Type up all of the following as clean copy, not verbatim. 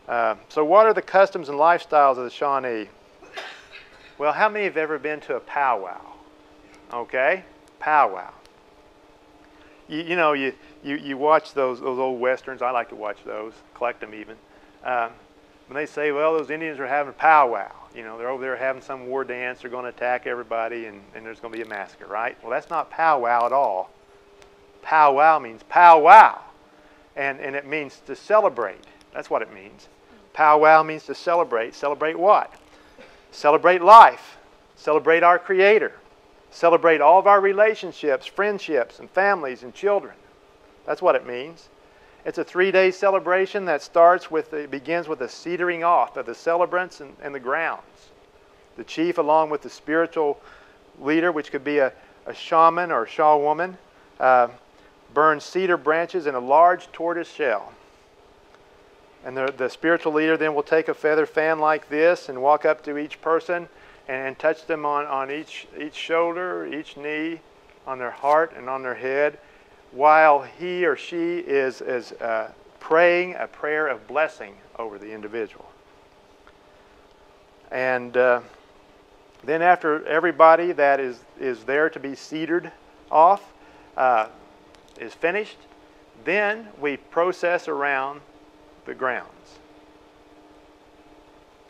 So what are the customs and lifestyles of the Shawnee? Well, how many have ever been to a powwow? Okay, powwow. You know, you watch those old westerns. I like to watch those, collect them even. When they say, well, those Indians are having a powwow, you know, they're over there having some war dance, they're going to attack everybody, and there's going to be a massacre, right? Well, that's not powwow at all. Powwow means powwow, and it means to celebrate. That's what it means. Powwow means to celebrate. Celebrate what? Celebrate life. Celebrate our Creator. Celebrate all of our relationships, friendships, and families and children. That's what it means. It's a 3-day celebration that begins with a cedering off of the celebrants and the grounds. The chief, along with the spiritual leader, which could be a shaman or a shawwoman, burns cedar branches in a large tortoise shell. And the spiritual leader then will take a feather fan like this and walk up to each person and touch them on each shoulder, each knee, on their heart and on their head, while he or she is praying a prayer of blessing over the individual. And then after everybody that is there to be cedered off is finished, then we process around the grounds.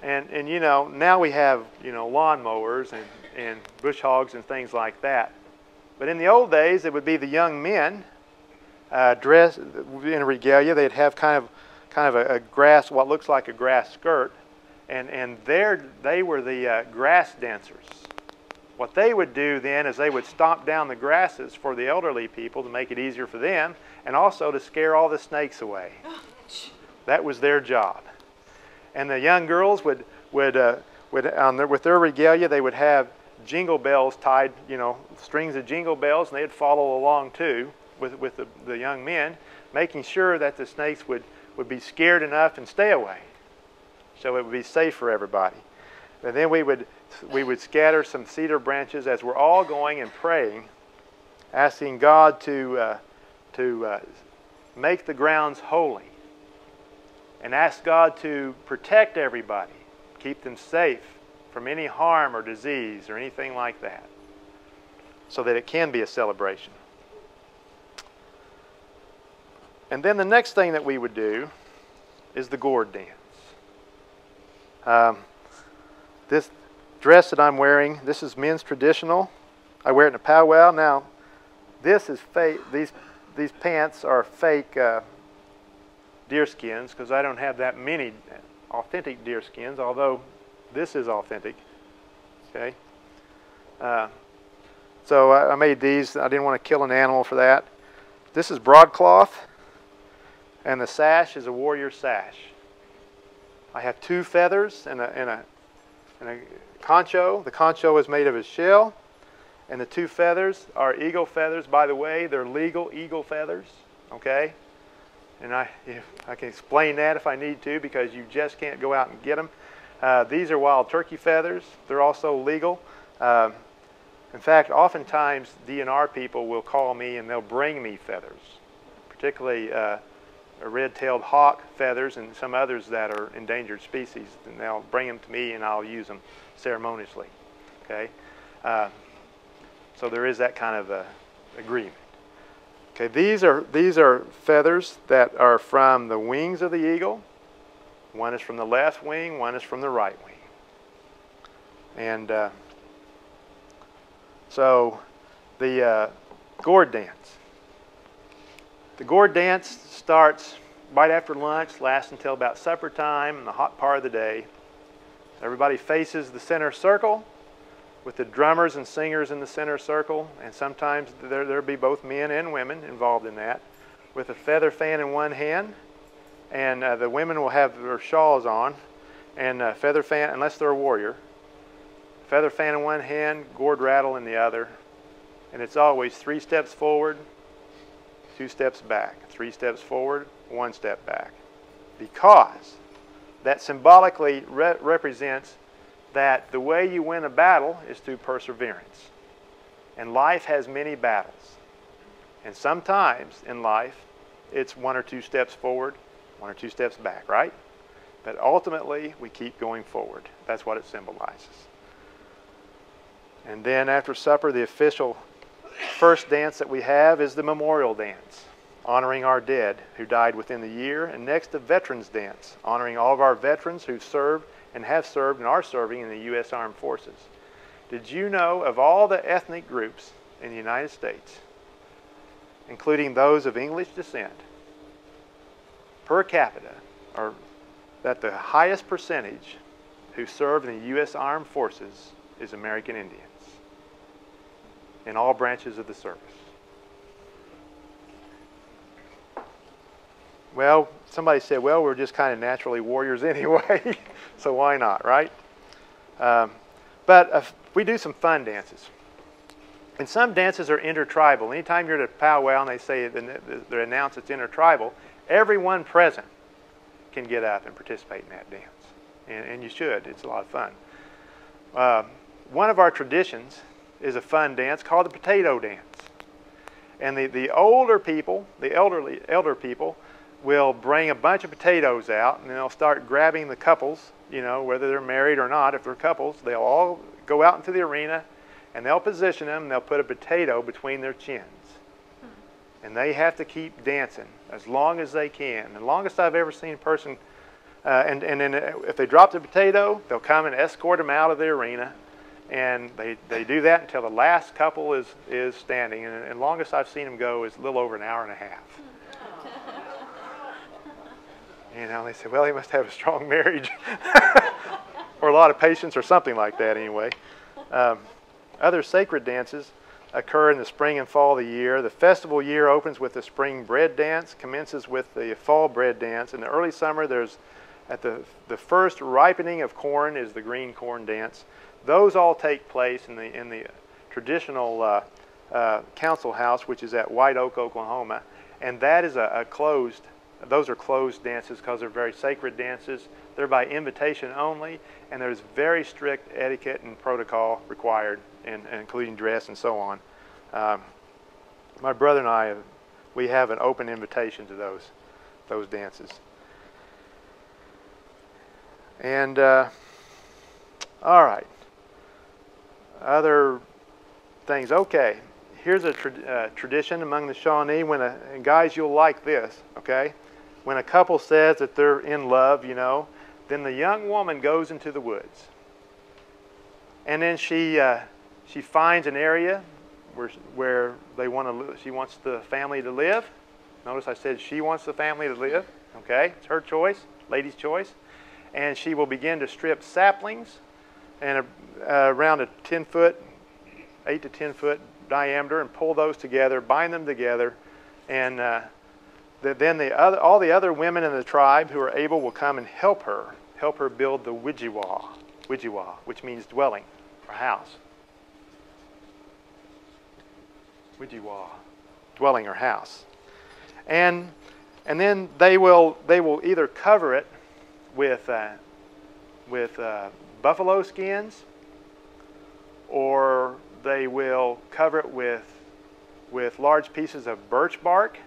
And you know, now we have, you know, lawnmowers and bush hogs and things like that. But in the old days, it would be the young men dressed in regalia. They'd have kind of a grass, what looks like a grass skirt, and they were the grass dancers. What they would do then is they would stomp down the grasses for the elderly people to make it easier for them, and also to scare all the snakes away. That was their job. And the young girls would with their regalia, they would have jingle bells tied, you know, strings of jingle bells, and they'd follow along too with the young men, making sure that the snakes would be scared enough and stay away, so it would be safe for everybody. And then we would scatter some cedar branches as we're all going and praying, asking God to make the grounds holy, and ask God to protect everybody, keep them safe from any harm or disease or anything like that, so that it can be a celebration. And then the next thing that we would do is the Gourd Dance. This dress that I'm wearing, this is men's traditional. I wear it in a powwow. Now, this is fake. These pants are fake deer skins, because I don't have that many authentic deer skins, although this is authentic. Okay. So I made these. I didn't want to kill an animal for that. This is broadcloth, and the sash is a warrior sash. I have 2 feathers and a concho. The concho is made of a shell, and the 2 feathers are eagle feathers. By the way, they're legal eagle feathers. Okay. And I can explain that if I need to, because you just can't go out and get them. These are wild turkey feathers. They're also legal. In fact, oftentimes DNR people will call me and they'll bring me feathers, particularly red-tailed hawk feathers and some others that are endangered species. And they'll bring them to me and I'll use them ceremoniously. Okay, so there is that kind of agreement. Okay, these are feathers that are from the wings of the eagle. One is from the left wing, one is from the right wing. And so the Gourd Dance. The Gourd Dance starts right after lunch, lasts until about supper time in the hot part of the day. Everybody faces the center circle, with the drummers and singers in the center circle, and sometimes there'll be both men and women involved in that, with a feather fan in one hand, and the women will have their shawls on, and a feather fan, unless they're a warrior, feather fan in one hand, gourd rattle in the other, and it's always 3 steps forward, 2 steps back, 3 steps forward, 1 step back, because that symbolically represents that the way you win a battle is through perseverance. And life has many battles. And sometimes in life, it's 1 or 2 steps forward, 1 or 2 steps back, right? But ultimately, we keep going forward. That's what it symbolizes. And then after supper, the official first dance that we have is the memorial dance, honoring our dead who died within the year. And next, the Veterans Dance, honoring all of our veterans who served and have served and are serving in the U.S. Armed Forces. Did you know of all the ethnic groups in the United States, including those of English descent, per capita, or that the highest percentage who serve in the U.S. Armed Forces is American Indians in all branches of the service? Well, somebody said, well, we're just kind of naturally warriors anyway, so why not, right? But we do some fun dances. And some dances are intertribal. Anytime you're at a powwow and they say, they announce it's intertribal, everyone present can get up and participate in that dance. And you should. It's a lot of fun. One of our traditions is a fun dance called the potato dance. And the older people, the elder people, will bring a bunch of potatoes out, and they'll start grabbing the couples, you know, whether they're married or not. If they're couples, they'll all go out into the arena, and they'll position them, and they'll put a potato between their chins. And they have to keep dancing as long as they can. The longest I've ever seen a person, and then if they drop the potato, they'll come and escort them out of the arena. And they do that until the last couple is standing. And the longest I've seen them go is a little over an hour and a half. You know, they say, well, he must have a strong marriage. Or a lot of patience or something like that anyway. Other sacred dances occur in the spring and fall of the year. The festival year opens with the spring bread dance, commences with the fall bread dance. In the early summer, there's at the first ripening of corn is the green corn dance. Those all take place in the traditional council house, which is at White Oak, Oklahoma. And that is a closed, those are closed dances because they're very sacred dances. They're by invitation only, and there's very strict etiquette and protocol required, including dress and so on. My brother and I, we have an open invitation to those dances. And all right, other things. Okay, here's a tradition among the Shawnee. And guys, you'll like this. Okay, when a couple says that they're in love, you know, then the young woman goes into the woods, and then she finds an area where she wants the family to live. Notice I said she wants the family to live. Okay, it's her choice, lady's choice. And she will begin to strip saplings and around a 10-foot, 8 to 10 foot diameter, and pull those together, bind them together, and then all the other women in the tribe who are able will come and help her build the wijiwa, which means dwelling or house. Wijiwa, dwelling or house, and then they will either cover it with buffalo skins, or they will cover it with large pieces of birch bark.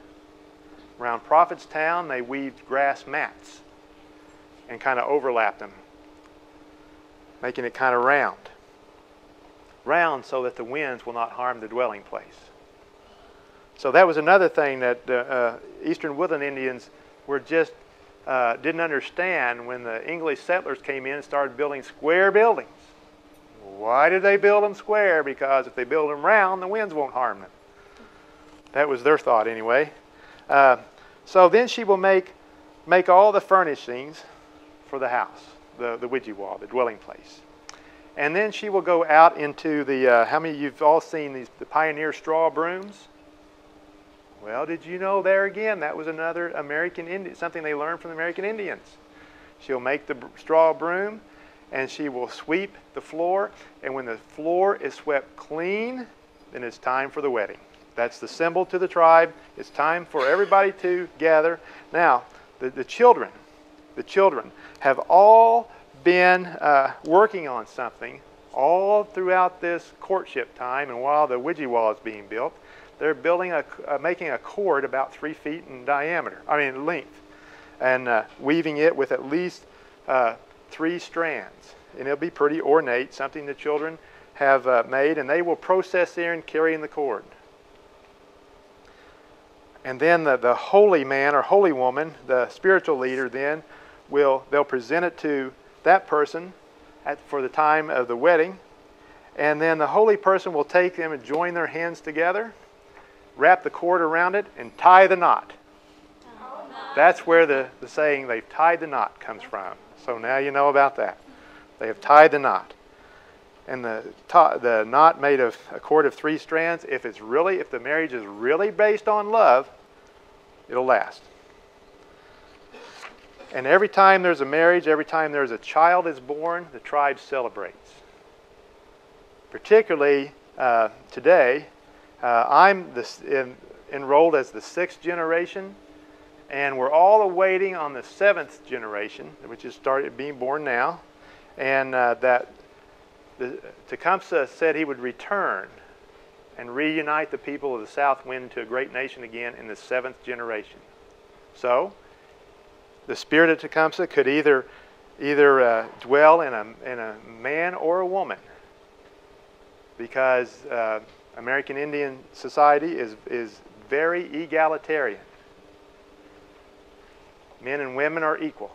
Around Prophetstown, they weave grass mats and kind of overlap them, making it kind of round so that the winds will not harm the dwelling place. So that was another thing that Eastern Woodland Indians were just didn't understand when the English settlers came in and started building square buildings. Why did they build them square? Because if they build them round, the winds won't harm them. That was their thought anyway. So then she will make all the furnishings for the house, the wijiwa, the dwelling place. And then she will go out into the, how many of you've all seen the pioneer straw brooms? Well, did you know there again, that was another American Indian, something they learned from the American Indians. She'll make the straw broom, and she will sweep the floor, and when the floor is swept clean, then it's time for the wedding. That's the symbol to the tribe. It's time for everybody to gather. Now, the children have all been working on something all throughout this courtship time, and while the wijiwa is being built, they're building making a cord about 3 feet in diameter, length, and weaving it with at least 3 strands. And it'll be pretty ornate, something the children have made, and they will process there and carrying the cord. And then the holy man or holy woman, the spiritual leader, then they'll present it to that person for the time of the wedding. And then the holy person will take them and join their hands together, wrap the cord around it, and tie the knot. That's where the saying, "they've tied the knot," comes from. So now you know about that. They have tied the knot. And the knot made of a cord of 3 strands, if the marriage is really based on love, it'll last. And every time there's a marriage, every time there's a child is born, the tribe celebrates. Particularly today, I'm enrolled as the 6th generation, and we're all awaiting on the 7th generation, which is started being born now, and Tecumseh said he would return and reunite the people of the Southwind to a great nation again in the 7th generation. So, the spirit of Tecumseh could either dwell in a man or a woman, because American Indian society is very egalitarian. Men and women are equal.